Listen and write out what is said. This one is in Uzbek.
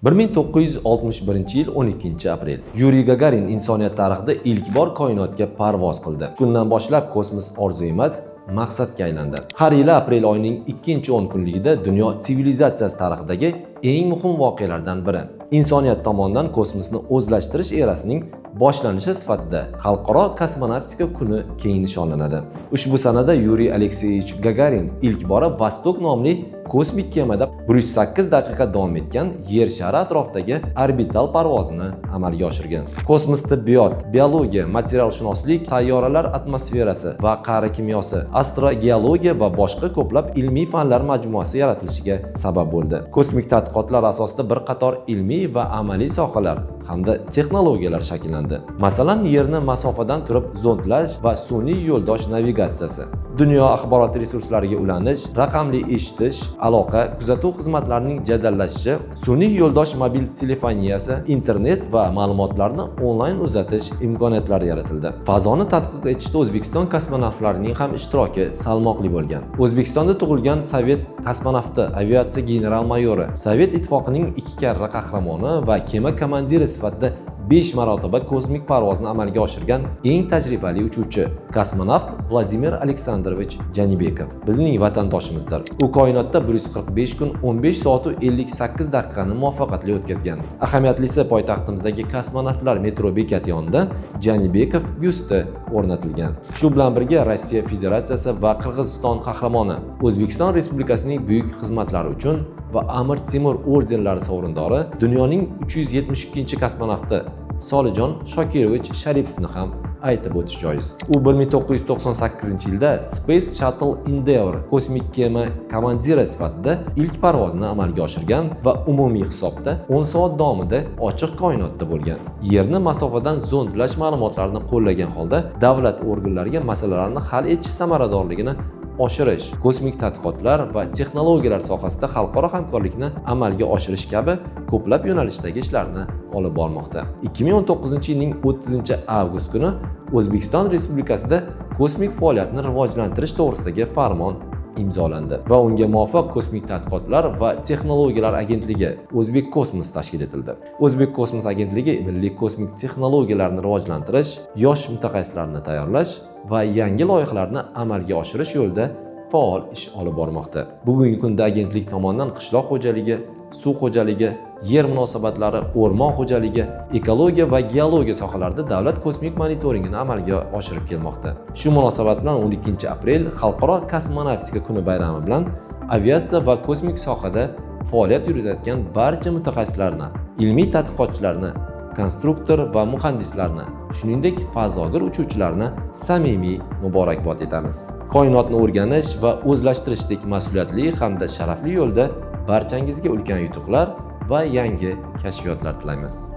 1961-yil 12-aprel Yuriy Gagarin insoniyat tarixida ilk bor koinotga parvoz qildi. Kundan boshlab kosmos orzu emas, maqsadga aylandi. Har yili aprel oyining 2-10 kunligida dunyo sivilizatsiyasi tarixidagi eng muhim voqealardan biri. Insoniyat tomonidan kosmosni o'zlashtirish erasining boshlanishi sifatida Xalqaro kosmonavtika kuni keng nishonlanadi. Ushbu sanada Yuriy Alekseyevich Gagarin ilk bora Vostok nomli kosmik kemada 108 daqiqa davom etgan Yer shari atrofidagi orbital parvozini amalga oshirgan. Kosmos tibbiyot, biologiya, materialshunoslik, sayyoralar atmosferasi va qa'ri kimyosi, astrogeologiya va boshqa ko'plab ilmiy fanlar majmuasi yaratilishiga sabab bo'ldi. Kosmik tadqiqotlar asosida bir qator ilmiy va amaliy sohalar hamda texnologiyalar shakllandi. Masalan, Yerni masofadan turib zondlash va sun'iy yo'ldosh navigatsiyasi, dunyo axborot resurslariga ulanish, raqamli eshitish, aloqa, kuzatuv xizmatlarining jadallashishi, sun'iy yo'ldosh mobil telefoniyasi, internet va ma'lumotlarni onlayn uzatish imkoniyatlari yaratildi. Fazoni tadqiq etishda O'zbekiston kosmonavtlarining ham ishtiroki salmoqli bo'lgan. O'zbekistonda tug'ilgan Sovet kosmonavti, aviatsiya general-mayori, Sovet ittifoqining 2 karra qahramoni va kema komandiri sifatida 5 marotaba kosmik parvozni amalga oshirgan eng tajribali uchuvchi kosmonavt Vladimir Aleksandrovich Janibekov bizning vatandoshimizdir. U koinotda 145 kun 15 soat 58 daqiqani muvaffaqiyatli o'tkazgan. Ahamiyatlisi, poytaxtimizdagi kosmonavtlar metro bekati yonida Janibekov byusti o'rnatilgan. Shu bilan birga Rossiya Federatsiyasi va Qirg'iziston qahramoni, O'zbekiston Respublikasining buyuk xizmatlari uchun va Amir Temur ordenlari sovrindori, dunyoning 372-kosmonavti Solijon Shokirovich Sharipovni ham aytib o'tish joiz. U 1998-yilda Space Shuttle Endeavour kosmik kema komandiri sifatida ilk parvozni amalga oshirgan va umumiy hisobda 10 soat davomida ochiq koinotda bo'lgan. Yerni masofadan zondlash ma'lumotlarini qo'llagan holda davlat organlariga masalalarni hal etish samaradorligini oshirish, kosmik tadqiqotlar va texnologiyalar sohasida xalqaro hamkorlikni amalga oshirish kabi ko'plab yo'nalishdagi ishlarni olib bormoqda. 2019-yilning 30-avgust kuni O'zbekiston Respublikasida kosmik faoliyatni rivojlantirish to'g'risidagi farmon imzolandi va unga muvofiq Kosmik tadqiqotlar va texnologiyalar agentligi O'zbek Kosmos tashkil etildi. O'zbek Kosmos agentligi milliy kosmik texnologiyalarni rivojlantirish, yosh mutaxassislarni tayyorlash va yangi loyihalarni amalga oshirish yo'lida faol ish olib bormoqda. Bugungi kunda agentlik tomonidan qishloq xo'jaligi, suv xo'jaligi, yer munosabatlari, o'rmon xo'jaligi, ekologiya va geologiya sohalarida davlat kosmik monitoringini amalga oshirib kelmoqda. Shu munosabat bilan 12-aprel Xalqaro kosmonavtika kuni bayrami bilan aviatsiya va kosmik sohada faoliyat yuritayotgan barcha mutaxassislarni, ilmiy tadqiqotchilarni, konstruktor va muhandislarni, shuningdek fazogir uchuvchilarni samimiy muborakbod etamiz. Koinotni o'rganish va o'zlashtirishdek mas'uliyatli hamda sharafli yo'lda barchangizga ulkan yutuqlar va yangi kashfiyotlar tilaymiz.